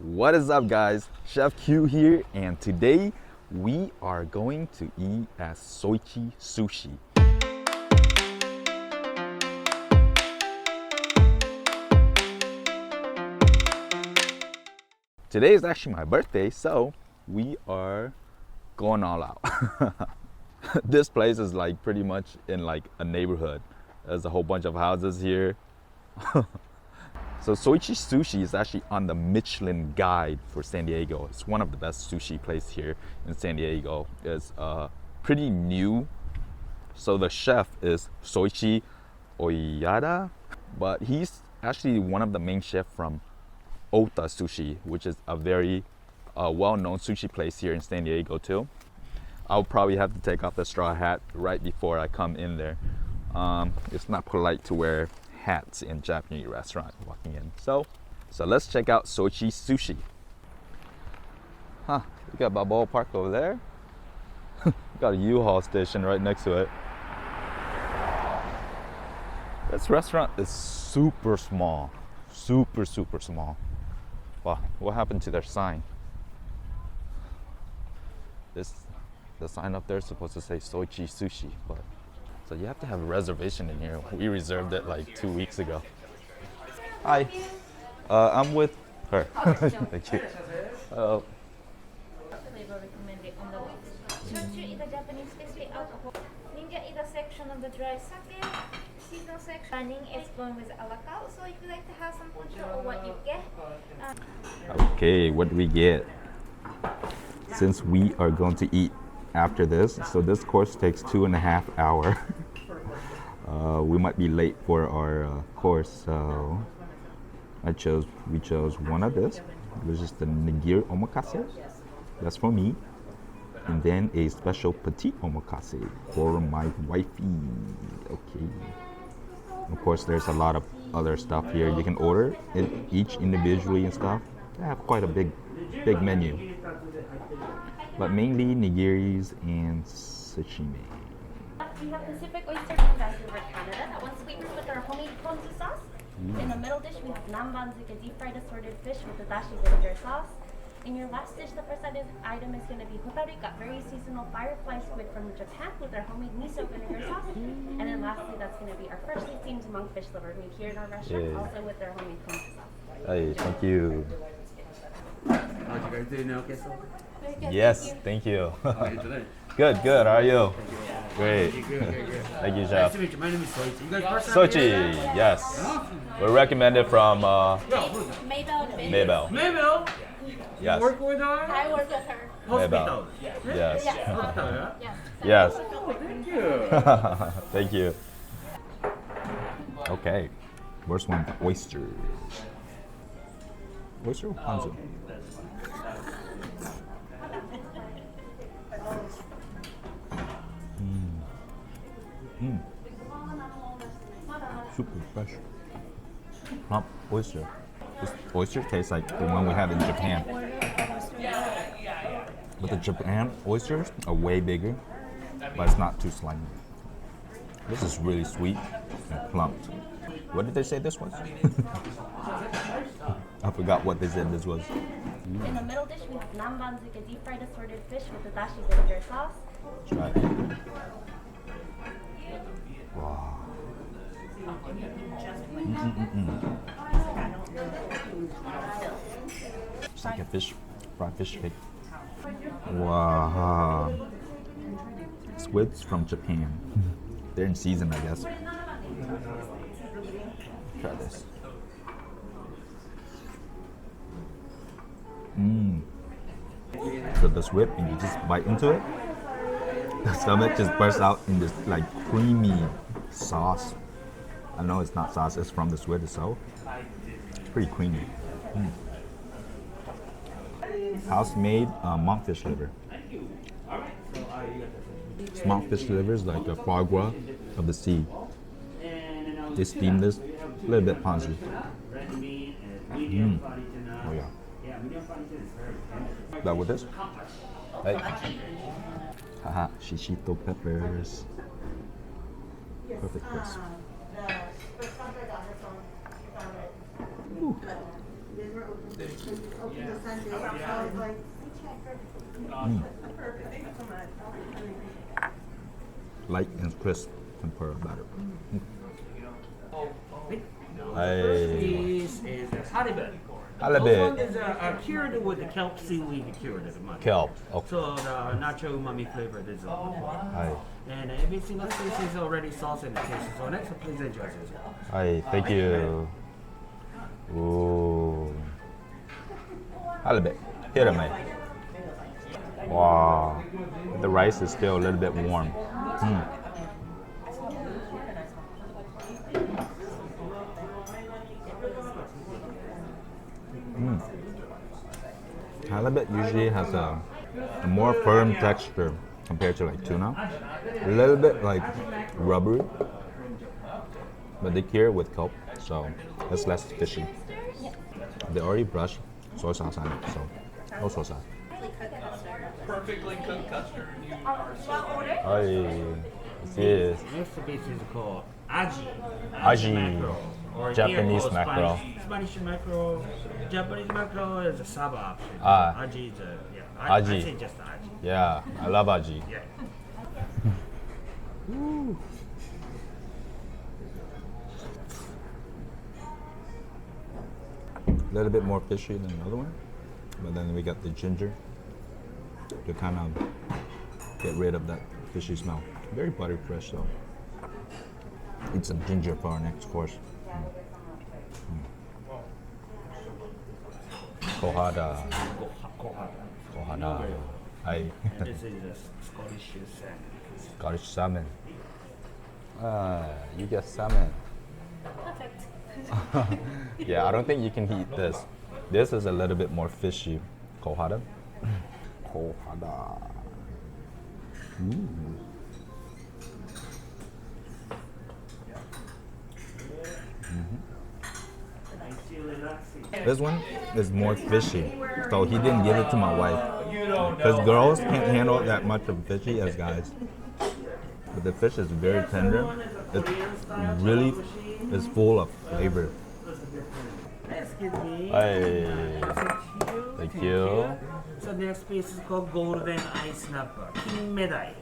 What is up, guys? Chef Q here, and today we are going to eat at Soichi Sushi. Today is actually my birthday, so we are going all out. This place is like pretty much in like a neighborhood. There's a whole bunch of houses here. So Soichi Sushi is actually on the Michelin guide for San Diego. It's one of the best sushi places here in San Diego. It's pretty new. So the chef is Soichi Oyada, but he's actually one of the main chefs from Ota Sushi, which is a very well-known sushi place here in San Diego too. I'll probably have to take off the straw hat right before I come in there. It's not polite to wear hats in Japanese restaurant walking in. So let's check out Soichi Sushi. We got Balboa Park over there. Got a U-Haul station right next to it. This restaurant is super small. Super small. Wow, what happened to their sign? The sign up there is supposed to say Soichi Sushi, but so you have to have a reservation in here. We reserved it like 2 weeks ago. Hi, I'm with her. Thank you. Shochu is a Japanese specialty alcohol. Ninja is a section of the dry sake. Seasonal section. Running is going with a la carte. So if you like to have some poncho or what you get. Okay, what do we get? Since we are going to eat after this, so this course takes 2.5 hours. We might be late for our course, so we chose one of this, which is the nigiri omakase. That's for me, and then a special petite omakase for my wifey. Okay. Of course, there's a lot of other stuff here. You can order it each individually and stuff. They have quite a big menu, but mainly nigiris and sashimi. We have Pacific oyster from Vancouver, Canada. That one's sweetened with our homemade ponzu sauce. In the middle dish, we have nambanzuka, deep fried assorted fish with the dashi vinegar sauce. In your last dish, the first item is going to be hotarika, very seasonal firefly squid from Japan with our homemade miso vinegar sauce. And then lastly, that's going to be our freshly steamed monkfish liver made here in our restaurant, also with our homemade ponzu sauce. Hey, thank you. How'd you guys do now, queso? Yes, thank you. How are you today? Good. How are you? Great. Good. Thank you, Nice chef. to meet you. My name is Soichi. You guys first time Soichi, here? yes. We're recommended from Maybell. Mabel, Yes. work with her? I work with her. Hospital. Yes. Hospital, yeah? Yes. Oh, thank you. Thank you. Okay. First one, oysters. Oyster or ponzu? Super fresh. Plump oyster. This oyster tastes like the one we have in Japan. But the Japan oysters are way bigger, but it's not too slimy. This is really sweet and plump. What did they say this was? I forgot what they said this was. In the middle dish, we have nambanzuka, deep fried assorted fish with the dashi vinegar sauce. Try it. Wow. It's like a fried fish cake. Wow. Squids from Japan. They're in season, I guess. Try this. So the squid, and you just bite into it. The stomach just bursts out in this like creamy sauce. I know it's not sauce, it's from the squid itself. It's pretty creamy. House-made monkfish liver. This monkfish liver is like a foie gras of the sea. They steam this, a little bit ponzu. Oh yeah. That with this? Hey. Haha, shishito peppers. Perfect crisp. Ooh. Light and crisp compared batter. This is halibut. Halibut. This one is cured with the kelp seaweed cured at the moment. Kelp. Okay. So the natural umami flavor is on. And every single piece is already sauce and tastes on it, so please enjoy it as well. Hi, thank you. Ooh. Halibut. Hit it, mate. Wow. The rice is still a little bit warm. Halibut usually has a more firm texture compared to like tuna. A little bit like rubbery, but they cure it with kelp, so it's less fishy. They already brushed soy sauce on it, so no soy sauce. Perfectly cooked custard. Hi, this is Next piece is called aji. Aji. Mackerel. Or Japanese here called mackerel. Spanish mackerel. Japanese mackerel is a saba option. Ah. Aji is a, yeah. Aji. I say just aji. yeah, I love aji. Yeah. A little bit more fishy than the other one, but then we got the ginger to kind of get rid of that fishy smell. Very buttery fresh though. Eat some ginger for our next course. Kohada. Kohada. Hi. And this is a Scottish salmon. Scottish salmon. You get salmon. Perfect. Yeah, I don't think you can eat this. This is a little bit more fishy. Kohada. Kohada. This one is more fishy, so he didn't give it to my wife. Because girls can't handle that much of fishy as guys. But the fish is very tender. It really is full of flavor. Excuse me. Hey, thank you. So next piece is called golden ice snapper. Kinmedai.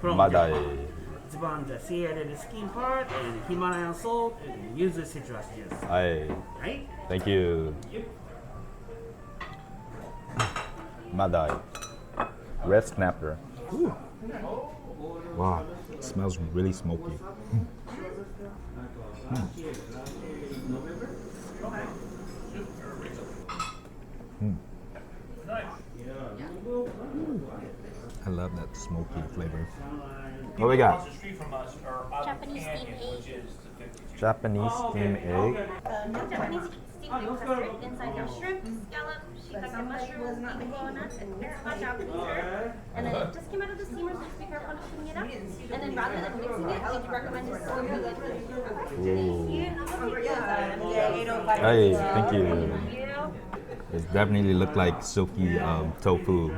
From Madai. Japan. It's on the sea-added skin part and Himalayan salt and use the citrus juice. Hey, Right? thank you. Madai. Red snapper. Ooh. Wow, it smells really smoky. I love that smoky flavor. What we got? Japanese steamed egg. Japanese steamed egg. Japanese steamed egg custard inside your shrimp, scallop, shiitake mushrooms, baby walnuts, and mixed hot Japanese herb. And then it just came out of the steamer, so just be careful not putting it up. And then rather than mixing it, I do recommend just soaking it. Hey, thank you. It definitely looked like silky tofu.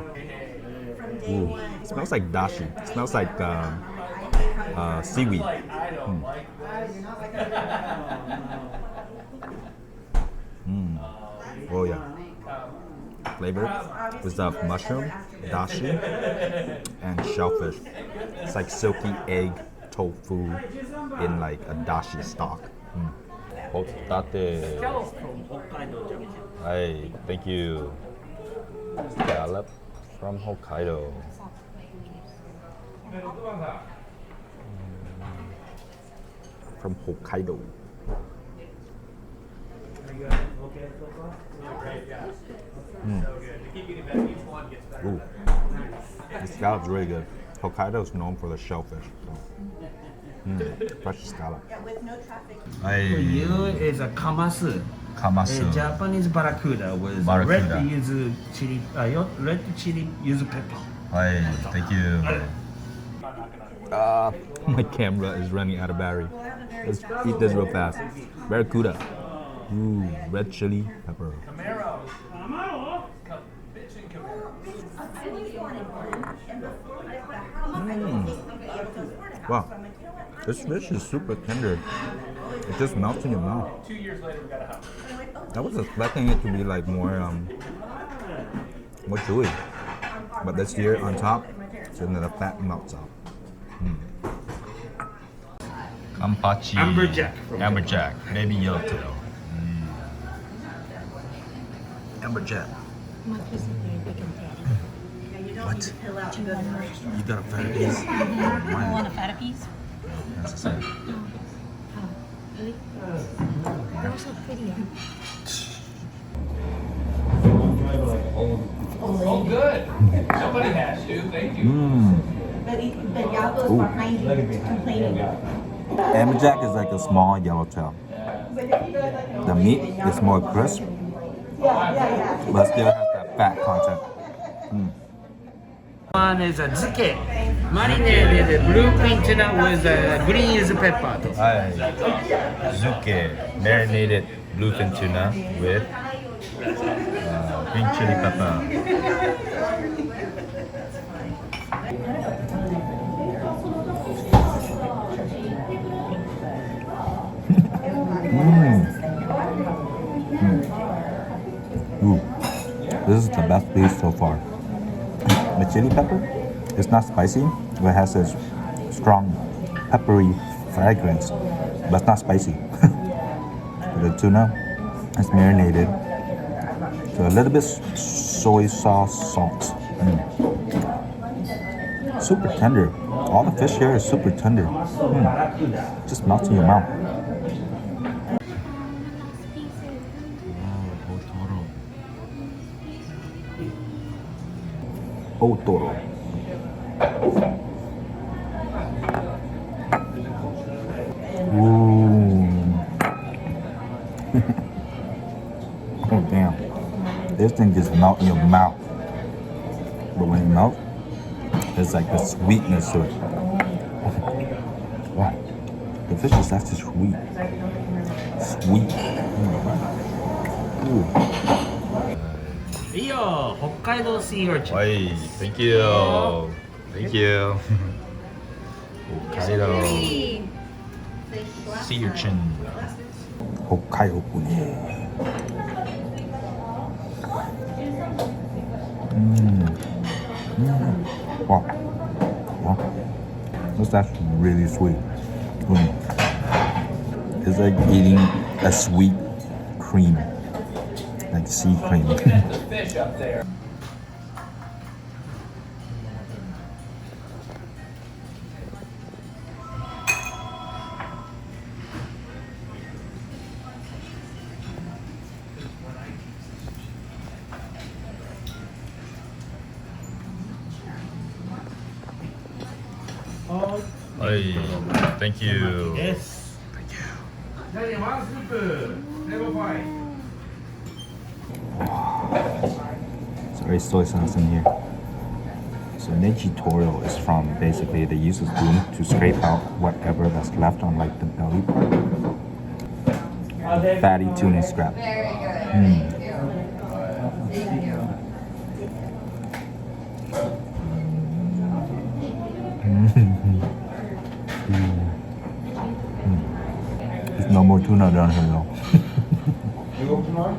Ooh, it smells like dashi. It smells like seaweed. Oh yeah. Flavor is of mushroom, dashi, and shellfish. It's like silky egg tofu in like a dashi stock. Hotate. From Hokkaido, Japan. Hey, thank you. Scallop from Hokkaido. From Hokkaido. Ooh. The scallop's really good. Hokkaido is known for the shellfish. So. Fresh scallop. For Hey, you is a kamasu. kamasu. A Japanese barracuda with Barracuda. red yuzu chili, red chili yuzu pepper. Hey, thank you. My camera is running out of battery. Let's eat this real fast. Barracuda. Ooh, red chili pepper. Wow, this fish is super tender. It just melts in your mouth. 2 years later, we got a house. I was expecting it to be like more chewy, but this here on top, so then the fat melts out. Kampachi. Amberjack. Amberjack, baby yellowtail. Amberjack. My piece of very big and fatty. What? Do you want more? You got a fatter piece? I want a fatter piece? That's the same. Oh, really? They're so pretty. Oh, good. Somebody has to. Thank you. But y'all goes behind you complaining. Amberjack is like a small yellowtail. The meat is more crisp, but still has that fat content. One is a zuke, marinated bluefin tuna with green yuzu pepper. Zuke, marinated bluefin tuna with green chili pepper. Ooh, this is the best piece so far. The chili pepper, it's not spicy, but it has this strong peppery fragrance, but it's not spicy. The tuna is marinated, so a little bit soy sauce salt. Super tender. All the fish here is super tender. Just melts in your mouth. Otoro. Ooh. Oh damn. This thing just melts in your mouth. But when it melts, there's like a sweetness to it. Wow. The fish is actually sweet. Sweet. Ooh. Rio, Hokkaido sea urchin. Hey, thank you. Thank you. Hokkaido. Sea urchin. Hokkaido. Wow. Wow. That's actually really sweet. It's like eating a sweet cream. Like sea cream. The fish up there. Hey, thank you. Yes. Thank you. Sorry, soy sauce in here. So Neji Toro is from basically they use a spoon to scrape out whatever that's left on like the belly part. Fatty tuna scrap. There's no more tuna down here though. You open tomorrow?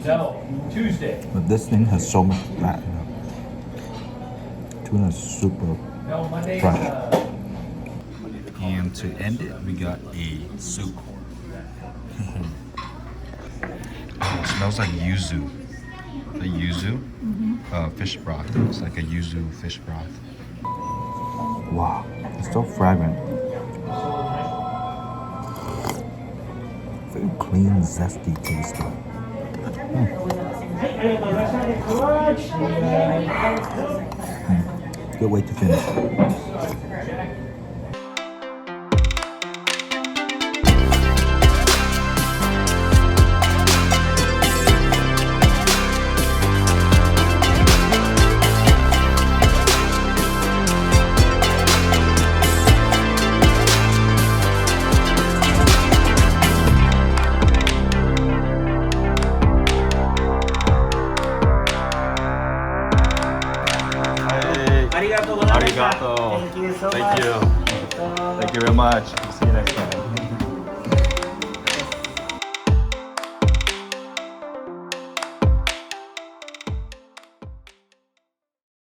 No, Tuesday. But this thing has so much fat in it. Tuna is super No, Monday. fresh. And to end it, we got a soup. It smells like yuzu. The yuzu fish broth. It's like a yuzu fish broth. Wow, it's so fragrant. Very clean, zesty taste to it. Good way to finish. Arigato. Thank you so much. Thank you. Thank you very much. See you next time.